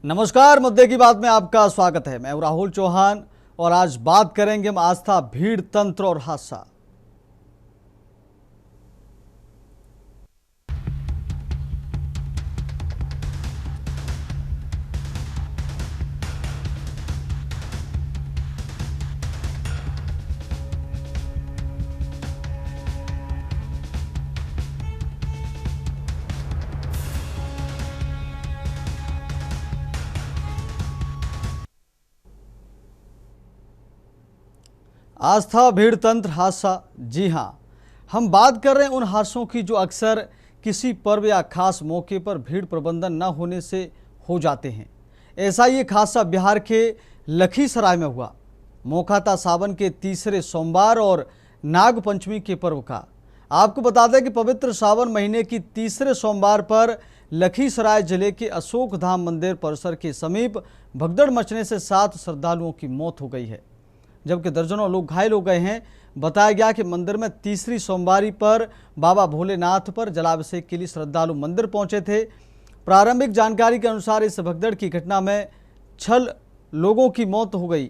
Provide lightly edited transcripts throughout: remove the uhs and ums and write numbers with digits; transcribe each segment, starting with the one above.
नमस्कार, मुद्दे की बात में आपका स्वागत है। मैं हूं राहुल चौहान और आज बात करेंगे हम आस्था, भीड़, तंत्र और हादसा। आस्था, भीड़, तंत्र, हादसा। जी हां, हम बात कर रहे हैं उन हादसों की जो अक्सर किसी पर्व या खास मौके पर भीड़ प्रबंधन न होने से हो जाते हैं। ऐसा ही एक हादसा बिहार के लखीसराय में हुआ। मौका था सावन के तीसरे सोमवार और नाग पंचमी के पर्व का। आपको बता दें कि पवित्र सावन महीने की तीसरे सोमवार पर लखीसराय जिले के अशोक धाम मंदिर परिसर के समीप भगदड़ मचने से 7 श्रद्धालुओं की मौत हो गई है, जबकि दर्जनों लोग घायल हो गए हैं। बताया गया कि मंदिर में तीसरी सोमवारी पर बाबा भोलेनाथ पर जलाभिषेक के लिए श्रद्धालु मंदिर पहुंचे थे। प्रारंभिक जानकारी के अनुसार इस भगदड़ की घटना में 6 लोगों की मौत हो गई।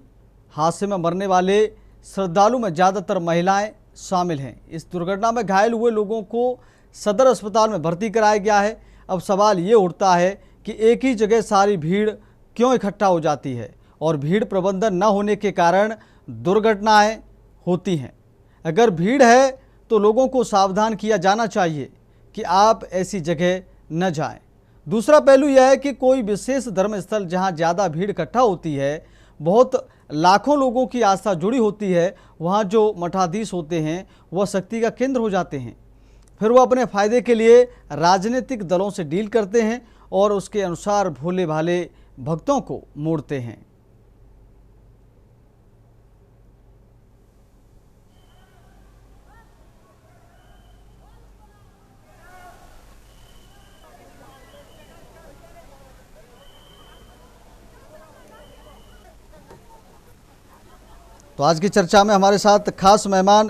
हादसे में मरने वाले श्रद्धालु में ज़्यादातर महिलाएं शामिल हैं। इस दुर्घटना में घायल हुए लोगों को सदर अस्पताल में भर्ती कराया गया है। अब सवाल ये उठता है कि एक ही जगह सारी भीड़ क्यों इकट्ठा हो जाती है और भीड़ प्रबंधन न होने के कारण दुर्घटनाएं होती हैं। अगर भीड़ है तो लोगों को सावधान किया जाना चाहिए कि आप ऐसी जगह न जाएं। दूसरा पहलू यह है कि कोई विशेष धर्मस्थल जहां ज़्यादा भीड़ इकट्ठा होती है, बहुत लाखों लोगों की आस्था जुड़ी होती है, वहां जो मठाधीश होते हैं वह शक्ति का केंद्र हो जाते हैं। फिर वो अपने फायदे के लिए राजनीतिक दलों से डील करते हैं और उसके अनुसार भोले भाले भक्तों को मोड़ते हैं। तो आज की चर्चा में हमारे साथ खास मेहमान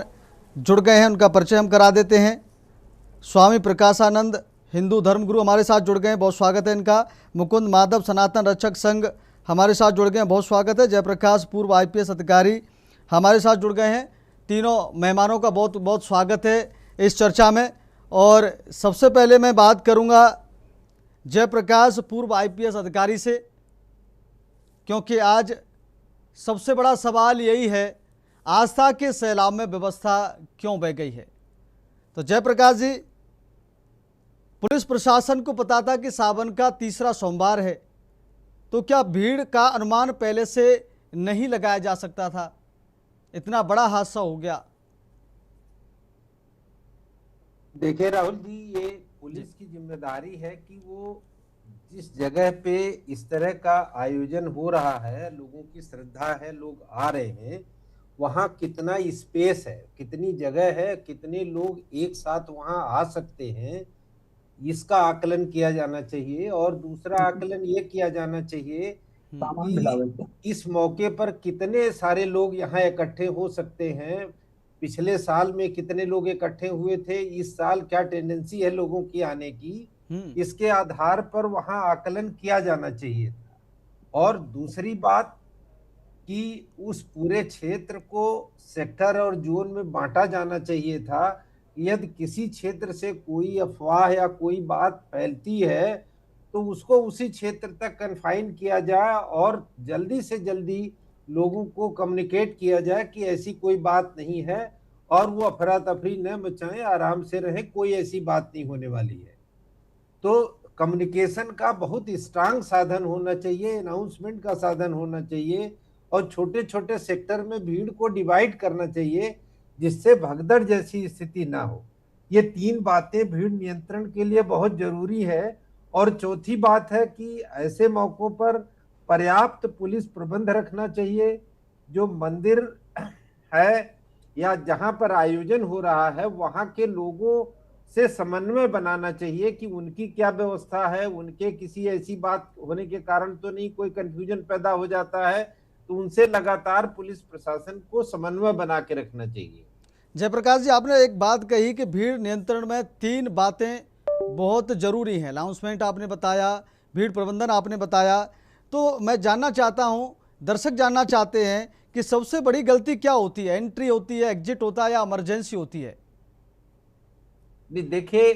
जुड़ गए हैं, उनका परिचय हम करा देते हैं। स्वामी प्रकाशानंद हिंदू धर्मगुरु हमारे साथ जुड़ गए हैं, बहुत स्वागत है इनका। मुकुंद माधव सनातन रक्षक संघ हमारे साथ जुड़ गए हैं, बहुत स्वागत है। जयप्रकाश पूर्व IPS अधिकारी हमारे साथ जुड़ गए हैं। तीनों मेहमानों का बहुत बहुत स्वागत है इस चर्चा में। और सबसे पहले मैं बात करूंगा जयप्रकाश पूर्व IPS अधिकारी से, क्योंकि आज सबसे बड़ा सवाल यही है, आस्था के सैलाब में व्यवस्था क्यों बह गई है। तो जयप्रकाश जी, पुलिस प्रशासन को पता था कि सावन का तीसरा सोमवार है, तो क्या भीड़ का अनुमान पहले से नहीं लगाया जा सकता था? इतना बड़ा हादसा हो गया। देखिए राहुल जी, ये पुलिस की जिम्मेदारी है कि वो जिस जगह पे इस तरह का आयोजन हो रहा है, लोगों की श्रद्धा है, लोग आ रहे हैं, वहाँ कितना स्पेस है, कितनी जगह है, कितने लोग एक साथ वहाँ आ सकते हैं, इसका आकलन किया जाना चाहिए। और दूसरा आकलन ये किया जाना चाहिए कि इस मौके पर कितने सारे लोग यहाँ इकट्ठे हो सकते हैं। पिछले साल में कितने लोग इकट्ठे हुए थे, इस साल क्या टेंडेंसी है लोगों की आने की, इसके आधार पर वहां आकलन किया जाना चाहिए था। और दूसरी बात कि उस पूरे क्षेत्र को सेक्टर और जोन में बांटा जाना चाहिए था। यदि किसी क्षेत्र से कोई अफवाह या कोई बात फैलती है तो उसको उसी क्षेत्र तक कन्फाइन किया जाए और जल्दी से जल्दी लोगों को कम्युनिकेट किया जाए कि ऐसी कोई बात नहीं है और वो अफरा तफरी न मचाएं, आराम से रहें, कोई ऐसी बात नहीं होने वाली है। तो कम्युनिकेशन का बहुत स्ट्रांग साधन होना चाहिए, अनाउंसमेंट का साधन होना चाहिए और छोटे छोटे सेक्टर में भीड़ को डिवाइड करना चाहिए जिससे भगदड़ जैसी स्थिति ना हो। ये 3 बातें भीड़ नियंत्रण के लिए बहुत जरूरी है। और चौथी बात है कि ऐसे मौकों पर पर्याप्त पुलिस प्रबंध रखना चाहिए। जो मंदिर है या जहां पर आयोजन हो रहा है वहां के लोगों से समन्वय बनाना चाहिए कि उनकी क्या व्यवस्था है, उनके किसी ऐसी बात होने के कारण तो नहीं कोई कंफ्यूजन पैदा हो जाता है, तो उनसे लगातार पुलिस प्रशासन को समन्वय बना के रखना चाहिए। जयप्रकाश जी, आपने एक बात कही कि भीड़ नियंत्रण में 3 बातें बहुत जरूरी हैं। अनाउंसमेंट आपने बताया, भीड़ प्रबंधन आपने बताया। तो मैं जानना चाहता हूँ, दर्शक जानना चाहते हैं कि सबसे बड़ी गलती क्या होती है? एंट्री होती है, एग्जिट होता है या इमरजेंसी होती है? नहीं देखिए,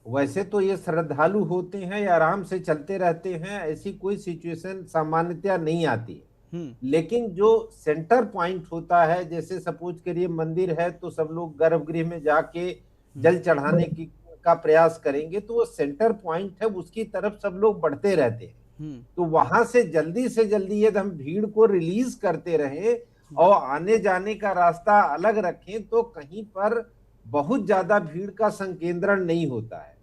वैसे तो ये श्रद्धालु होते हैं या आराम से चलते रहते हैं, ऐसी कोई सिचुएशन सामान्यतया नहीं आती है। हम्म। लेकिन जो सेंटर पॉइंट होता है, जैसे सपोज करिए मंदिर है तो सब लोग गर्भगृह में जाके जल चढ़ाने की का प्रयास करेंगे, तो वो सेंटर पॉइंट है, उसकी तरफ सब लोग बढ़ते रहते हैं। तो वहां से जल्दी यदि हम भीड़ को रिलीज करते रहें और आने जाने का रास्ता अलग रखें, तो कहीं पर बहुत ज्यादा भीड़ का संकेंद्रण नहीं होता है।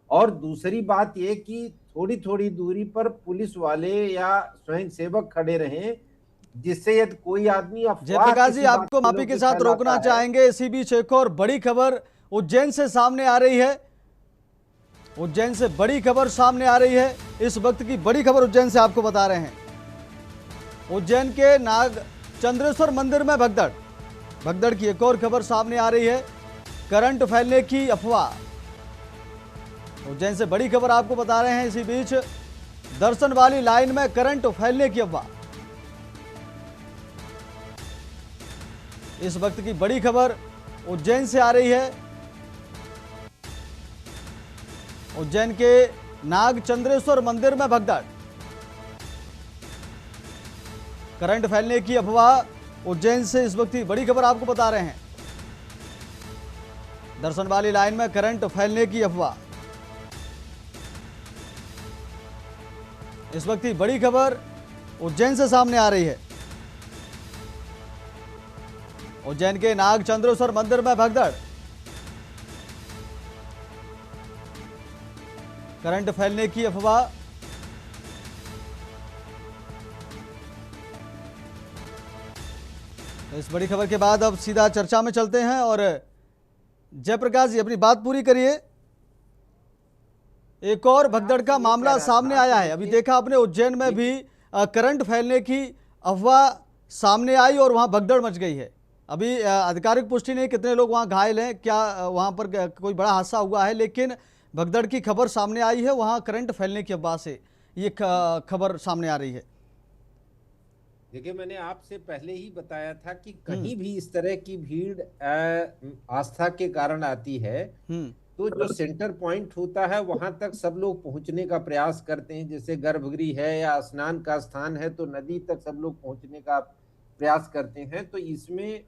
और दूसरी बात यह कि थोड़ी थोड़ी दूरी पर पुलिस वाले या स्वयं सेवक खड़े रहें, जिससे यदि कोई आदमी अफवाह जयप्रकाश जी, किसी बात आपको को माफी के लेकर साथ रोकना फैलाता है। चाहेंगे। इसी बीच एक और बड़ी खबर उज्जैन से सामने आ रही है। उज्जैन से बड़ी खबर सामने आ रही है। इस वक्त की बड़ी खबर उज्जैन से आपको बता रहे हैं। उज्जैन के नाग चंद्रेश्वर मंदिर में भगदड़। भगदड़ की एक और खबर सामने आ रही है। करंट फैलने की अफवाह। उज्जैन से बड़ी खबर आपको बता रहे हैं। इसी बीच दर्शन वाली लाइन में करंट फैलने की अफवाह। इस वक्त की बड़ी खबर उज्जैन से आ रही है। उज्जैन के नाग चंद्रेश्वर मंदिर में भगदड़। करंट फैलने की अफवाह। उज्जैन से इस वक्त की बड़ी खबर आपको बता रहे हैं। दर्शन वाली लाइन में करंट फैलने की अफवाह। इस वक्त की बड़ी खबर उज्जैन से सामने आ रही है। उज्जैन के नाग चंद्रेश्वर मंदिर में भगदड़। करंट फैलने की अफवाह। इस बड़ी खबर के बाद अब सीधा चर्चा में चलते हैं और जयप्रकाश जी अपनी बात पूरी करिए। एक और भगदड़ का मामला सामने आया है। अभी देखा आपने उज्जैन में भी करंट फैलने की अफवाह सामने आई और वहां भगदड़ मच गई है। अभी आधिकारिक पुष्टि नहीं कितने लोग वहां घायल हैं, क्या वहां पर कोई बड़ा हादसा हुआ है, लेकिन भगदड़ की खबर सामने आई है। वहां करंट फैलने की अफवाह से ये खबर सामने आ रही है। देखिए, मैंने आपसे पहले ही बताया था कि कहीं भी इस तरह की भीड़ आस्था के कारण आती है, तो जो सेंटर पॉइंट होता है वहां तक सब लोग पहुंचने का प्रयास करते हैं। जैसे गर्भगृह है या स्नान का स्थान है तो नदी तक सब लोग पहुंचने का प्रयास करते हैं। तो इसमें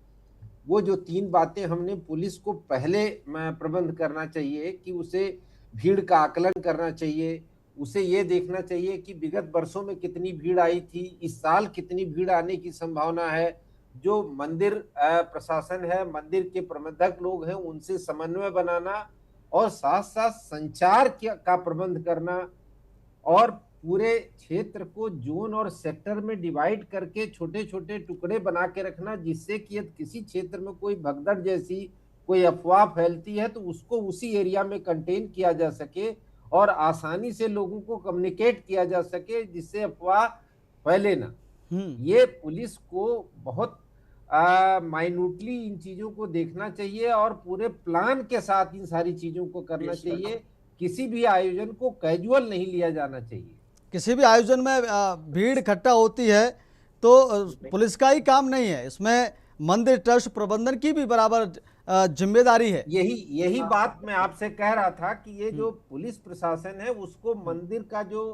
वो जो 3 बातें हमने पुलिस को पहले प्रबंध करना चाहिए कि उसे भीड़ का आकलन करना चाहिए, उसे ये देखना चाहिए कि विगत वर्षों में कितनी भीड़ आई थी, इस साल कितनी भीड़ आने की संभावना है। जो मंदिर प्रशासन है, मंदिर के प्रबंधक लोग हैं, उनसे समन्वय बनाना और साथ साथ संचार का प्रबंध करना और पूरे क्षेत्र को जोन और सेक्टर में डिवाइड करके छोटे छोटे टुकड़े बना के रखना, जिससे कि यदि किसी क्षेत्र में कोई भगदड़ जैसी कोई अफवाह फैलती है तो उसको उसी एरिया में कंटेन किया जा सके और आसानी से लोगों को कम्युनिकेट किया जा सके, जिससे अफवाह फैले ना। ये पुलिस को बहुत माइन्यूटली इन चीजों को देखना चाहिए और पूरे प्लान के साथ इन सारी चीजों को करना चाहिए। किसी भी आयोजन को कैजुअल नहीं लिया जाना चाहिए। किसी भी आयोजन में भीड़ इकट्ठा होती है तो पुलिस का ही काम नहीं है, इसमें मंदिर ट्रस्ट प्रबंधन की भी बराबर जिम्मेदारी है। यही बात मैं आपसे कह रहा था कि ये जो पुलिस प्रशासन है उसको मंदिर का जो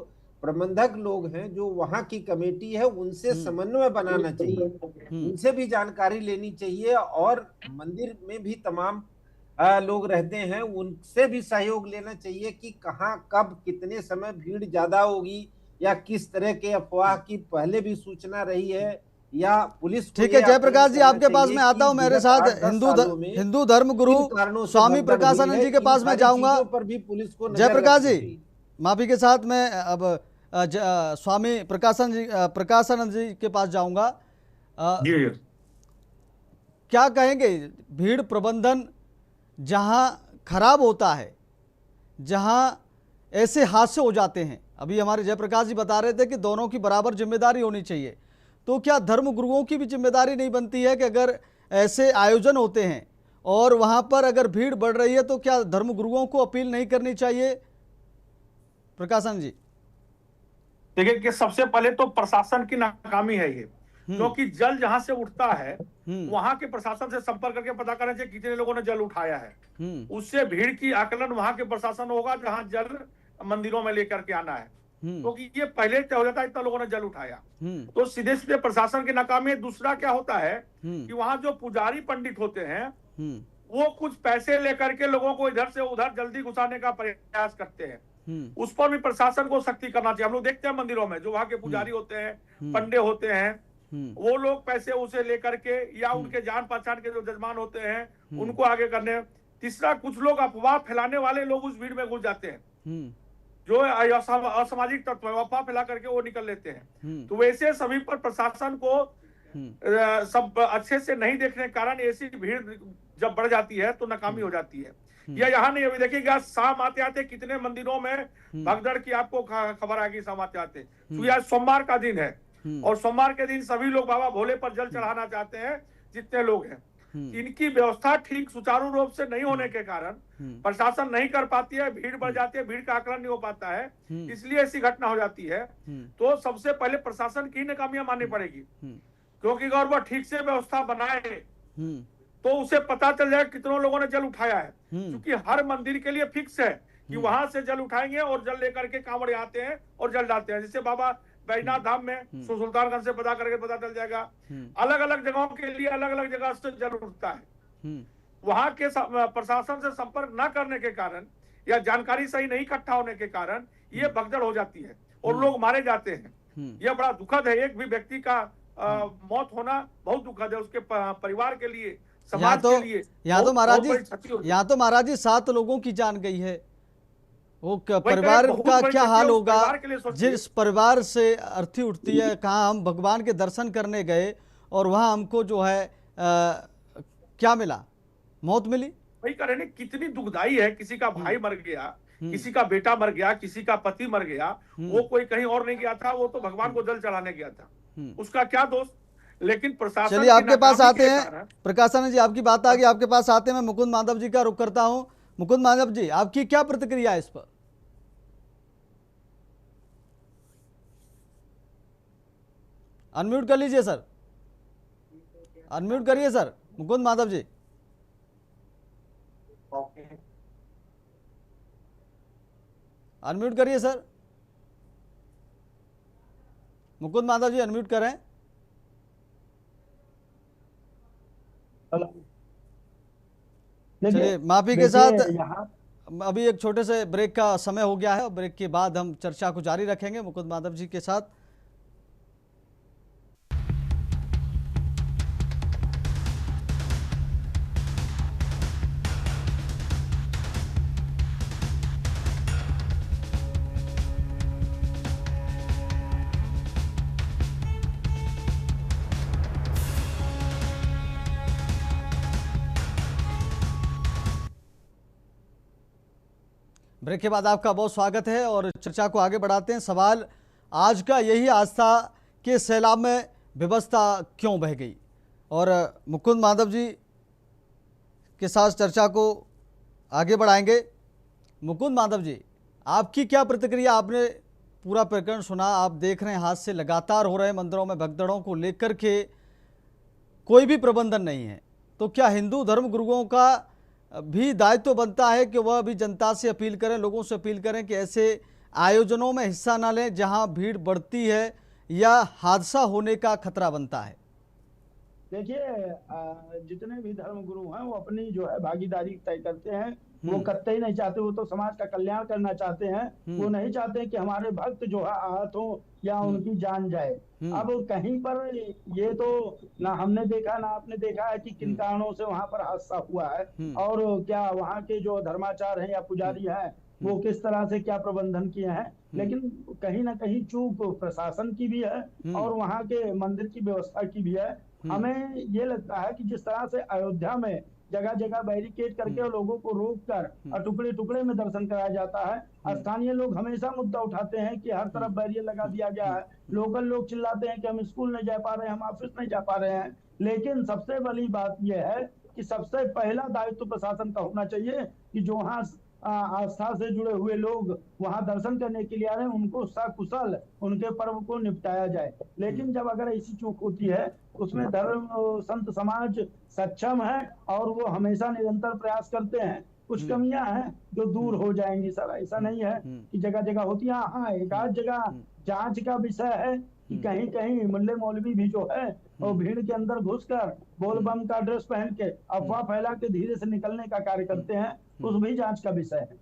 प्रबंधक लोग हैं, जो वहां की कमेटी है, उनसे समन्वय बनाना चाहिए, उनसे भी जानकारी लेनी चाहिए और मंदिर में भी तमाम लोग रहते हैं, उनसे भी सहयोग लेना चाहिए कि कहाँ कब कितने समय भीड़ ज्यादा होगी या किस तरह के अफवाह की पहले भी सूचना रही है या पुलिस। ठीक है जयप्रकाश जी, आपके पास मैं आता हूं। मेरे साथ हिंदू धर्म गुरु स्वामी प्रकाशानंद जी के पास मैं जाऊंगा। पर भी पुलिस को जयप्रकाश जी माफी के साथ मैं अब स्वामी प्रकाशानंद जी के पास जाऊंगा। क्या कहेंगे, भीड़ प्रबंधन जहां खराब होता है, जहां ऐसे हादसे हो जाते हैं, अभी हमारे जयप्रकाश जी बता रहे थे कि दोनों की बराबर जिम्मेदारी होनी चाहिए, तो क्या धर्म गुरुओं की भी जिम्मेदारी नहीं बनती है कि अगर ऐसे आयोजन होते हैं और वहां पर अगर भीड़ बढ़ रही है तो क्या धर्म गुरुओं को अपील नहीं करनी चाहिए? प्रकाशन जी। देखिए कि सबसे पहले तो प्रशासन की नाकामी है ये, क्योंकि जल जहां से उठता है वहां के प्रशासन से संपर्क करके पता करना चाहिए कितने लोगों ने जल उठाया है। उससे भीड़ की आकलन वहां के प्रशासन होगा जहां जल मंदिरों में लेकर के आना है, क्योंकि ये पहले तय हो जाता है इतना लोगों ने जल उठाया, तो सीधे सीधे प्रशासन की नाकामी है। दूसरा क्या होता है कि वहां जो पुजारी पंडित होते हैं वो कुछ पैसे लेकर के लोगों को इधर से उधर जल्दी घुसाने का प्रयास करते हैं, उस पर भी प्रशासन को सख्ती करना चाहिए। हम लोग देखते हैं मंदिरों में जो वहां के पुजारी होते हैं, पंडे होते हैं, वो लोग पैसे उसे लेकर के या उनके जान पहचान के जो जजमान होते हैं उनको आगे करने। तीसरा, कुछ लोग अफवाह फैलाने वाले लोग उस भीड़ में घुस जाते हैं, जो असामाजिक तत्व अफवाह फैला करके वो निकल लेते हैं। तो वैसे सभी पर प्रशासन को सब अच्छे से नहीं देखने के कारण ऐसी भीड़ जब बढ़ जाती है तो नाकामी हो जाती है। या यहाँ नहीं, अभी देखिएगा शाम आते आते कितने मंदिरों में भगदड़ की आपको खबर आएगी। शाम आते आते तो यह सोमवार का दिन है और सोमवार के दिन सभी लोग बाबा भोले पर जल चढ़ाना चाहते हैं जितने लोग हैं। इनकी व्यवस्था ठीक सुचारू रूप से नहीं होने के कारण प्रशासन नहीं कर पाती है, भीड़ बढ़ जाती है, भीड़ का आकलन नहीं हो पाता है, इसलिए ऐसी घटना हो जाती है। तो सबसे पहले प्रशासन की नाकामियां माननी पड़ेगी, क्योंकि अगर वह ठीक से व्यवस्था बनाए तो उसे पता चल जाए कितनों लोगों ने जल उठाया है, क्योंकि हर मंदिर के लिए फिक्स है कि वहां से जल उठाएंगे और जल लेकर के कांवड़ आते हैं और जल डालते हैं। जैसे बाबा बैजनाथ धाम में सुल्तानगंज से पता करके पता चल जाएगा, अलग अलग जगहों के लिए अलग अलग जगह से जल उठता है। वहां के प्रशासन से संपर्क न करने के कारण या जानकारी सही नहीं इकट्ठा होने के कारण ये भगदड़ हो जाती है और लोग मारे जाते हैं। यह बड़ा दुखद है, एक भी व्यक्ति का मौत होना बहुत दुखद है, उसके परिवार के लिए, समाज के लिए। यहाँ तो महाराज जी 7 लोगों की जान गई है, वो परिवार का क्या हाल होगा जिस परिवार से अर्थी उठती है। कहाँ हम भगवान के दर्शन करने गए और वहां हमको जो है क्या मिला, मौत मिली। वही कह रहे हैं कितनी दुखदाई है, किसी का भाई मर गया, किसी का बेटा मर गया, किसी का पति मर गया, वो कोई कहीं और नहीं गया था, वो तो भगवान को जल चढ़ाने गया था, उसका क्या दोष। लेकिन प्रशासन, चलिए आपके पास आते हैं प्रकाशानंद जी, आपकी बात आ गई, आपके पास आते हैं। मैं मुकुंद माधव जी का रुख करता हूं। मुकुंद माधव जी, आपकी क्या प्रतिक्रिया है इस पर? अनम्यूट कर लीजिए सर, अनम्यूट करिए सर मुकुंद माधव जी। अनम्यूट करिए सर, मुकुंद माधव जी अनम्यूट करें। चलिए माफी के साथ अभी एक छोटे से ब्रेक का समय हो गया है, ब्रेक के बाद हम चर्चा को जारी रखेंगे मुकुंद माधव जी के साथ। ब्रेक के बाद आपका बहुत स्वागत है और चर्चा को आगे बढ़ाते हैं। सवाल आज का यही, आस्था के सैलाब में व्यवस्था क्यों बह गई, और मुकुंद माधव जी के साथ चर्चा को आगे बढ़ाएंगे। मुकुंद माधव जी, आपकी क्या प्रतिक्रिया? आपने पूरा प्रकरण सुना, आप देख रहे हैं हादसे लगातार हो रहे हैं मंदिरों में, भगदड़ों को लेकर के कोई भी प्रबंधन नहीं है, तो क्या हिंदू धर्म गुरुओं का भी दायित्व बनता है कि वह भी जनता से अपील करें, लोगों से अपील करें कि ऐसे आयोजनों में हिस्सा ना लें जहां भीड़ बढ़ती है या हादसा होने का खतरा बनता है? देखिए, जितने भी धर्म गुरु हैं वो अपनी जो है भागीदारी तय करते हैं, वो कतई नहीं चाहते, वो तो समाज का कल्याण करना चाहते हैं, वो नहीं चाहते कि हमारे भक्त जो है आहत हो या उनकी जान जाए। अब कहीं पर ये तो ना हमने देखा ना आपने देखा है कि किन कारणों से वहां पर हादसा हुआ है, और क्या वहां के जो धर्माचार्य हैं या पुजारी हैं वो किस तरह से क्या प्रबंधन किए हैं। लेकिन कहीं ना कहीं चूक प्रशासन की भी है और वहां के मंदिर की व्यवस्था की भी है। हमें ये लगता है कि जिस तरह से अयोध्या में जगह जगह बैरिकेड करके लोगों को रोक कर टुकड़े टुकड़े में दर्शन कराया जाता है, स्थानीय लोग हमेशा मुद्दा उठाते हैं कि हर तरफ बैरियर लगा दिया गया है, लोकल लोग चिल्लाते हैं कि हम स्कूल नहीं जा पा रहे हैं, हम ऑफिस नहीं जा पा रहे हैं। लेकिन सबसे बड़ी बात यह है कि सबसे पहला दायित्व प्रशासन का होना चाहिए कि जो वहाँ आस्था से जुड़े हुए लोग वहां दर्शन करने के लिए आ रहे हैं, उनको सकुशल उनके पर्व को निपटाया जाए। लेकिन जब अगर ऐसी चूक होती है, उसमें धर्म संत समाज सक्षम है और वो हमेशा निरंतर प्रयास करते हैं। कुछ कमियां हैं जो दूर हो जाएंगी सर, ऐसा नहीं है कि जगह जगह होती है। हाँ, एक आध जगह जांच का विषय है कि कहीं कहीं मुल्ले मौलवी भी जो है वो भीड़ के अंदर घुसकर बोल बम का ड्रेस पहन के अफवाह फैला के धीरे से निकलने का कार्य करते हैं, उस भी जांच का विषय है।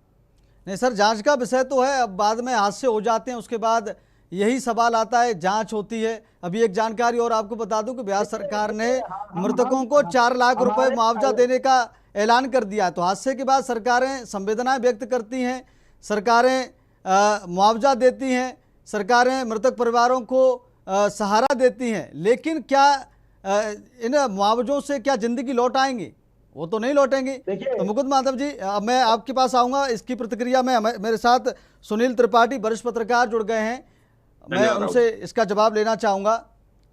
नहीं सर, जांच का विषय तो है, अब बाद में हादसे हो जाते हैं, उसके बाद यही सवाल आता है, जांच होती है। अभी एक जानकारी और आपको बता दूं कि बिहार सरकार ने मृतकों को 4 लाख रुपए मुआवजा देने का ऐलान कर दिया। तो हादसे के बाद सरकारें संवेदनाएं व्यक्त करती हैं, सरकारें मुआवजा देती हैं, सरकारें मृतक परिवारों को सहारा देती हैं, लेकिन क्या इन मुआवजों से क्या जिंदगी लौट आएंगी? वो तो नहीं लौटेंगी। तो मुकुंद माधव जी, मैं आपके पास आऊंगा इसकी प्रतिक्रिया में। मेरे साथ सुनील त्रिपाठी वरिष्ठ पत्रकार जुड़ गए हैं, मैं उनसे इसका जवाब लेना चाहूंगा।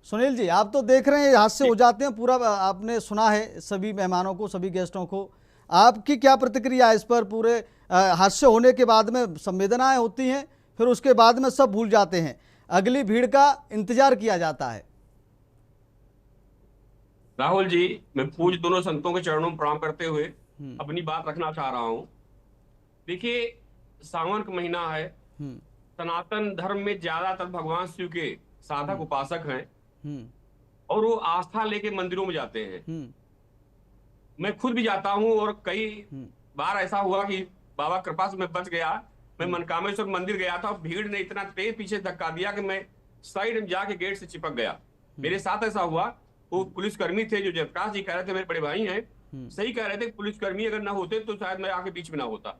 सुनील जी, आप तो देख रहे हैं हादसे हो जाते हैं, पूरा आपने सुना है सभी मेहमानों को, सभी गेस्टों को, आपकी क्या प्रतिक्रिया है इस पर? पूरे हादसे होने के बाद में संवेदनाएं होती हैं, फिर उसके बाद में सब भूल जाते हैं, अगली भीड़ का इंतजार किया जाता है। राहुल जी, मैं पूज्य दोनों संतों के चरणों में प्रणाम करते हुए अपनी बात रखना चाह रहा हूं। देखिए, सावन का महीना है, सनातन धर्म में ज्यादातर भगवान शिव के साधक उपासक हैं और वो आस्था लेके मंदिरों में जाते हैं। मैं खुद भी जाता हूं और कई बार ऐसा हुआ कि बाबा कृपा से मैं बच गया। मैं मनकामेश्वर मंदिर गया था, भीड़ ने इतना तेज पीछे धक्का दिया कि मैं साइड में जाके गेट से चिपक गया। मेरे साथ ऐसा हुआ, वो पुलिसकर्मी थे जो जयप्रकाश जी कह रहे थे, मेरे बड़े भाई हैं, सही कह रहे थे, पुलिसकर्मी अगर ना होते तो शायद मैं आके बीच में ना होता।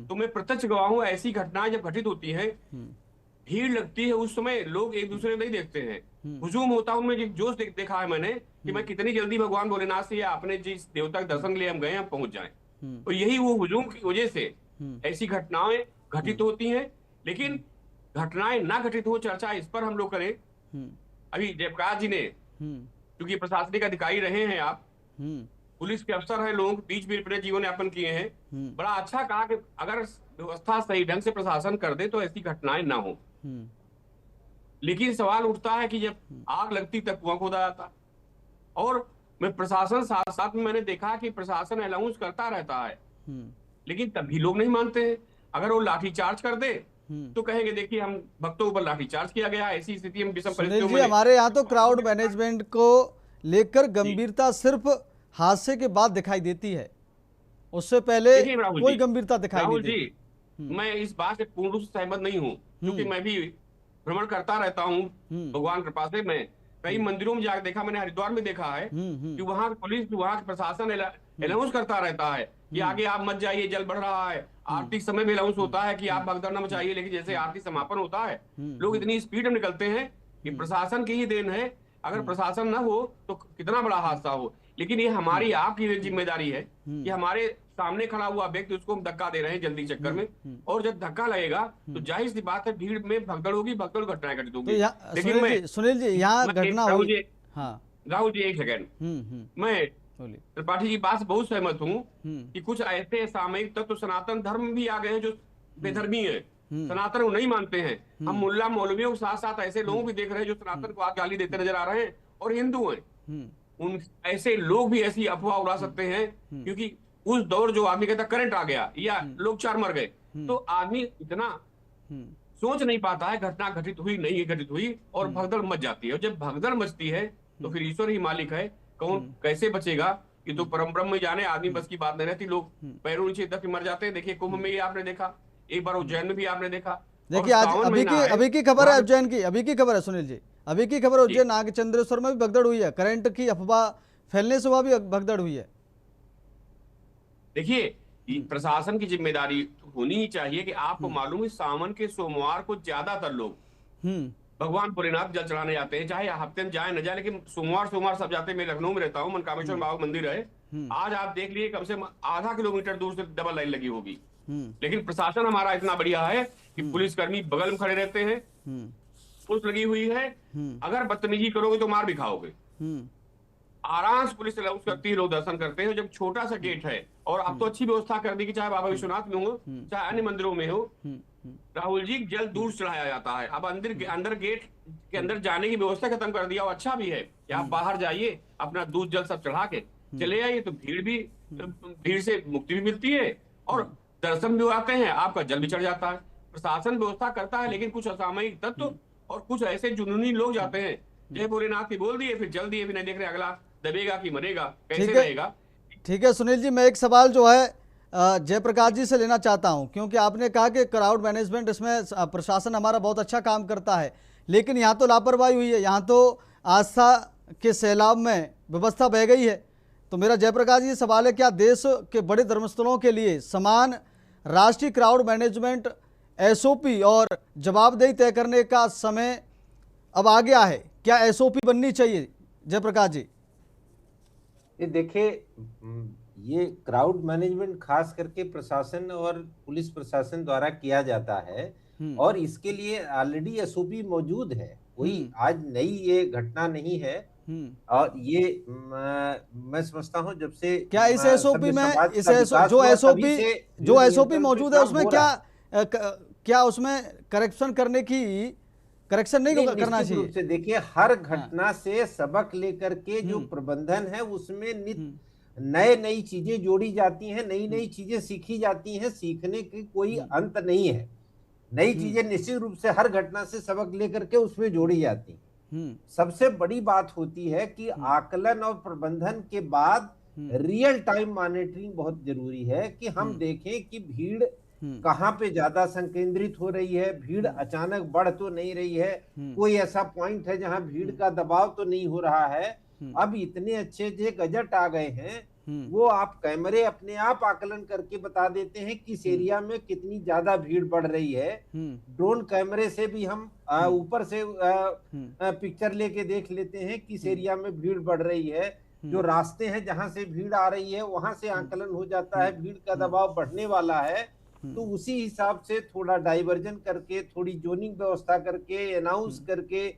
तो मैं प्रत्यक्ष गवाह हूं, ऐसी घटनाएं जब घटित होती हैं, भीड़ लगती है, उस समय लोग एक दूसरे नहीं देखते हैं, हुजूम होता है उनमें। एक जोश देखा है मैंने कि मैं कितनी जल्दी भगवान भोलेनाथ से या अपने जिस देवता के दर्शन के लिए हम गए, हम पहुंच जाएं। और यही वो हुजूम की वजह से ऐसी घटनाएं घटित होती हैं। लेकिन घटनाएं ना घटित हो, चर्चा इस पर हम लोग करें। अभी जयप्रकाश जी ने, क्योंकि प्रशासनिक अधिकारी रहे हैं आप, पुलिस के अफसर हैं, लोगों के बीच भी अपने जीवन यापन किए हैं, बड़ा अच्छा कहा कि अगर व्यवस्था सही ढंग से प्रशासन कर दे तो ऐसी घटनाएं ना हो। लेकिन सवाल उठता है कि जब आग लगती तब कुआं खोदा जाता। और मैं प्रशासन साथ साथ में मैंने देखा कि प्रशासन अनाउंस करता रहता है, लेकिन तब भी लोग नहीं मानते हैं। अगर वो लाठीचार्ज कर दे तो कहेंगे देखिए हम भक्तों पर लाठीचार्ज किया गया। ऐसी स्थिति में विषम परिस्थितियों में हमारे यहाँ तो क्राउड मैनेजमेंट को लेकर गंभीरता सिर्फ हादसे के बाद दिखाई देती है, उससे पहले कोई गंभीरता दिखाई नहीं देती। राहुल जी, मैं इस बात से पूर्ण रूप से सहमत नहीं हूँ, क्योंकि मैं भी भ्रमण करता रहता हूँ भगवान कृपा से। मैं कई मंदिरों में जाकर देखा, मैंने हरिद्वार में देखा है कि वहाँ पुलिस, वहाँ प्रशासन अनाउंस करता रहता है कि आगे आप मत जाइए, जल बढ़ रहा है। आरती समय में अनाउंस होता है कि आप भगदड़ न मचाइए, लेकिन जैसे आरती समापन होता है लोग इतनी स्पीड में निकलते हैं कि प्रशासन की ही देन है। अगर प्रशासन न हो तो कितना बड़ा हादसा हो। लेकिन ये हमारी आपकी जिम्मेदारी है कि हमारे सामने खड़ा हुआ व्यक्ति, उसको हम धक्का दे रहे हैं जल्दी चक्कर में, और जब धक्का लगेगा तो जाहिर सी बात है भीड़ में भगदड़ होगी, भगदड़ घटनाएं घटित होगी। लेकिन सुनील जी, यहाँ घटना हुई। राहुल जी, एक सेकेंड, मैं त्रिपाठी जी बात से बहुत सहमत हूँ कि कुछ ऐसे सामयिक तत्व सनातन धर्म भी आ गए हैं जो बेधर्मी है, सनातन को नहीं मानते हैं। हम मुल्ला मौलवियों के साथ साथ ऐसे लोगों भी देख रहे हैं जो सनातन को गाली देते नजर आ रहे हैं और हिंदू हैं। उन ऐसे लोग भी ऐसी अफवाह उड़ा सकते हैं, क्योंकि उस दौर जो आदमी कहता करंट आ गया या लोग 4 मर गए, तो आदमी इतना सोच नहीं पाता है घटना घटित हुई नहीं घटित हुई, और भगदड़ मच जाती है। और जब भगदड़ मचती है तो फिर ईश्वर ही मालिक है, कौन कैसे बचेगा कि तो परम ब्रह्म में जाने, आदमी बस की बात नहीं रहती। लोग पैरों नीचे दब के मर जाते हैं। देखिए कुंभ में ही आपने देखा, एक बार उज्जैन में भी आपने देखा। देखिए आज अभी की खबर है उज्जैन की, अभी की खबर है सुनील जी, अभी की खबर उज्जैन नागचंद्रेश्वर में भी भगदड़ हुई है, करंट की अफवाह फैलने से वहां भी भगदड़ हुई है। देखिए प्रशासन की जिम्मेदारी होनी ही चाहिए कि आपको मालूम है सावन के सोमवार को ज्यादातर लोग भगवान भोलेनाथ जल चढ़ाने जाते हैं, चाहे हफ्ते में जाए न जाए, लेकिन सोमवार सब जाते हैं। मैं लखनऊ में रहता हूँ, मनकामेश्वर बाबा मंदिर है, आज आप देख लिए कम से कम आधा किलोमीटर दूर से डबल लाइन लगी होगी। लेकिन प्रशासन हमारा इतना बढ़िया है कि पुलिसकर्मी बगल में खड़े रहते हैं, पुलिस लगी हुई है, अगर बदतमीजी करोगे तो मार भी खाओगे। आराम से पुलिस अलाउंस करती है, लोग दर्शन करते हैं। जब छोटा सा गेट है, और अब तो अच्छी व्यवस्था कर दी कि चाहे बाबा विश्वनाथ में हो, चाहे अन्य मंदिरों में हो, राहुल जी, जल दूर चढ़ाया जाता है। अब अंदर गेट के अंदर जाने की व्यवस्था खत्म कर दिया, और अच्छा भी है कि आप बाहर जाइए, अपना दूध जल सब चढ़ा के चले आइए, तो भीड़ से मुक्ति भी मिलती है, और दर्शन भी आते हैं, आपका जल भी चढ़ जाता है। प्रशासन व्यवस्था करता है, लेकिन कुछ असामयिक तत्व और कुछ ऐसे जुनूनी लोग जाते हैं, जय भोलेनाथ की बोल दिए, फिर जल दिए, फिर नहीं देख रहे अगला दबेगा कि मरेगा, कैसे रहेगा। ठीक है सुनील जी, मैं एक सवाल जो है जयप्रकाश जी से लेना चाहता हूं, क्योंकि आपने कहा कि क्राउड मैनेजमेंट इसमें प्रशासन हमारा बहुत अच्छा काम करता है, लेकिन यहाँ तो लापरवाही हुई है, यहाँ तो आस्था के सैलाब में व्यवस्था बह गई है। तो मेरा जयप्रकाश जी सवाल है, क्या देश के बड़े धर्मस्थलों के लिए समान राष्ट्रीय क्राउड मैनेजमेंट एसओपी और जवाबदेही तय करने का समय अब आ गया है? क्या एसओपी बननी चाहिए जयप्रकाश जी? ये देखिए, ये क्राउड मैनेजमेंट खास करके प्रशासन और पुलिस प्रशासन द्वारा किया जाता है, और इसके लिए ऑलरेडी एसओपी मौजूद है, कोई आज नई ये घटना नहीं है। और ये मैं समझता हूँ जब से क्या इस एसओपी में जो एसओपी मौजूद है उसमें क्या उसमें करेक्शन नहीं करना चाहिए? से देखिए, हर घटना से सबक लेकर के जो प्रबंधन है उसमें नई चीजें जोड़ी जाती हैं, नई चीजें सीखी जाती हैं, सीखने की कोई अंत नहीं है। नई चीजें निश्चित रूप से हर घटना से सबक लेकर के उसमें जोड़ी जाती हैं। सबसे बड़ी बात होती है कि आकलन और प्रबंधन के बाद रियल टाइम मॉनिटरिंग बहुत जरूरी है, कि हम देखें कि भीड़ कहां पे ज्यादा संकेंद्रित हो रही है, भीड़ अचानक बढ़ तो नहीं रही है, कोई ऐसा पॉइंट है जहां भीड़ का दबाव तो नहीं हो रहा है। अब इतने अच्छे जो गजट आ गए हैं, वो आप कैमरे अपने आप आकलन करके बता देते हैं किस एरिया में कितनी ज्यादा भीड़ बढ़ रही है। ड्रोन कैमरे से भी हम ऊपर से पिक्चर लेके देख लेते हैं किस एरिया में भीड़ बढ़ रही है। जो रास्ते हैं जहां से भीड़ आ रही है वहां से आकलन हो जाता है भीड़ का दबाव बढ़ने वाला है, तो उसी हिसाब से थोड़ा डाइवर्जन करके, थोड़ी जोनिंग व्यवस्था करके, अनाउंस करके,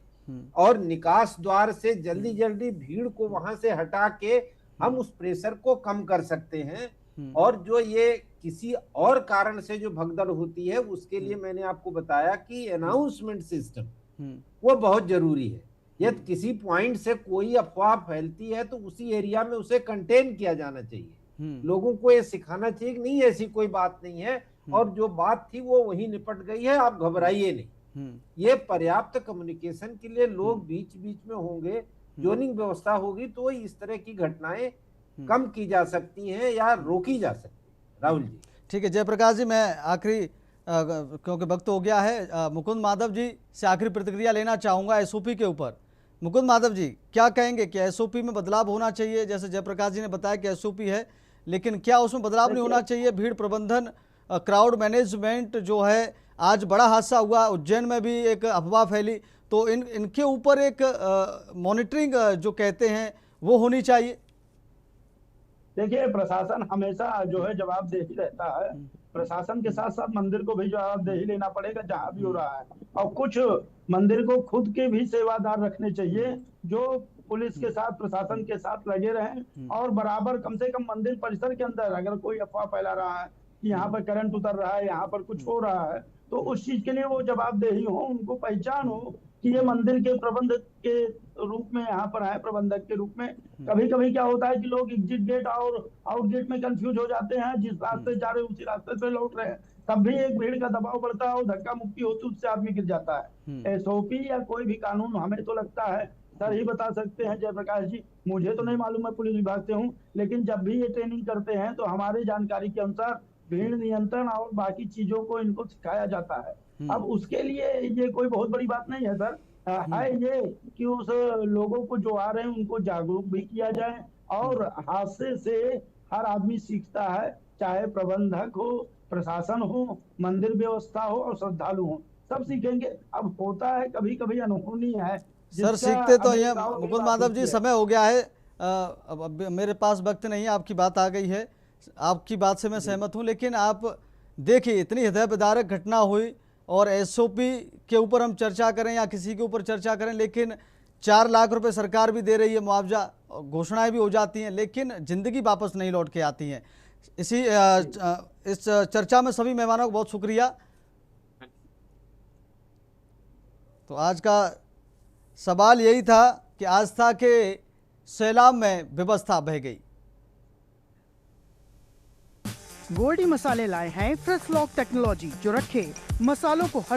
और निकास द्वार से जल्दी जल्दी भीड़ को वहां से हटा के हम उस प्रेशर को कम कर सकते हैं। और जो ये किसी और कारण से जो भगदड़ होती है, उसके लिए मैंने आपको बताया कि अनाउंसमेंट सिस्टम वो बहुत जरूरी है। यदि किसी पॉइंट से कोई अफवाह फैलती है तो उसी एरिया में उसे कंटेन किया जाना चाहिए। लोगों को ये सिखाना चाहिए कि नहीं, ऐसी कोई बात नहीं है, और जो बात थी वो वहीं निपट गई है, आप घबराइए नहीं। ये पर्याप्त कम्युनिकेशन के लिए लोग बीच बीच में होंगे, जोनिंग व्यवस्था होगी, तो इस तरह की घटनाएं कम की जा सकती हैं या रोकी जा सकती है। राहुल जी, ठीक है। जयप्रकाश जी, मैं आखिरी क्योंकि वक्त हो गया है, मुकुंद माधव जी से आखिरी प्रतिक्रिया लेना चाहूँगा एसओपी के ऊपर। मुकुंद माधव जी, क्या कहेंगे कि एसओपी में बदलाव होना चाहिए? जैसे जयप्रकाश जी ने बताया कि एसओपी है, लेकिन क्या उसमें बदलाव नहीं होना चाहिए? भीड़ प्रबंधन, क्राउड मैनेजमेंट जो है, आज बड़ा हादसा हुआ, उज्जैन में भी एक अफवाह फैली, तो इनके ऊपर एक मॉनिटरिंग जो कहते हैं वो होनी चाहिए। देखिए, प्रशासन हमेशा जो है जवाबदेही रहता है, प्रशासन के साथ साथ मंदिर को भी जवाबदेही लेना पड़ेगा जहां भी हो रहा है, और कुछ मंदिर को खुद के भी सेवादार रखने चाहिए जो पुलिस के साथ, प्रशासन के साथ लगे रहें, और बराबर कम से कम मंदिर परिसर के अंदर अगर कोई अफवाह फैला रहा है कि यहाँ पर करंट उतर रहा है, यहाँ पर कुछ हो रहा है, तो उस चीज के लिए वो जवाबदेही हो, उनको पहचान हो कि ये मंदिर के प्रबंधक के रूप में यहाँ पर है, प्रबंधक के रूप में। कभी कभी क्या होता है कि लोग एग्जिट गेट और आउट गेट में कंफ्यूज हो जाते हैं, जिस रास्ते जा रहे हैं उसी रास्ते से लौट रहे हैं, तब भी एक भीड़ का दबाव बढ़ता है और धक्का मुक्की होती है, उससे आदमी गिर जाता है। एसओपी या कोई भी कानून हमें तो लगता है सर ही बता सकते हैं जयप्रकाश जी, मुझे तो नहीं मालूम, मैं पुलिस विभाग से हूँ, लेकिन जब भी ये ट्रेनिंग करते हैं तो हमारी जानकारी के अनुसार भीड़ नियंत्रण और बाकी चीजों को इनको सिखाया जाता है। अब उसके लिए ये कोई बहुत बड़ी बात नहीं है सर, है ये कि उस लोगों को जो आ रहे हैं उनको जागरूक भी किया जाए, और हादसे से हर आदमी सीखता है, चाहे प्रबंधक हो, प्रशासन हो, मंदिर व्यवस्था हो और श्रद्धालु हो, सब सीखेंगे। अब होता है कभी कभी अनहोनी है सर, सीखते तो ये मुकुंद माधव जी, समय हो गया है, अब मेरे पास वक्त नहीं है, आपकी बात आ गई है, आपकी बात से मैं सहमत हूं, लेकिन आप देखिए इतनी हृदय विदारक घटना हुई और एसओपी के ऊपर हम चर्चा करें या किसी के ऊपर चर्चा करें, लेकिन 4 लाख रुपए सरकार भी दे रही है मुआवजा, घोषणाएं भी हो जाती हैं, लेकिन जिंदगी वापस नहीं लौट के आती हैं। इस चर्चा में सभी मेहमानों को बहुत शुक्रिया। तो आज का सवाल यही था कि आस्था के सैलाब में व्यवस्था बह गई। गोल्डी मसाले लाए हैं फ्रेश लॉक टेक्नोलॉजी, जो रखे मसालों को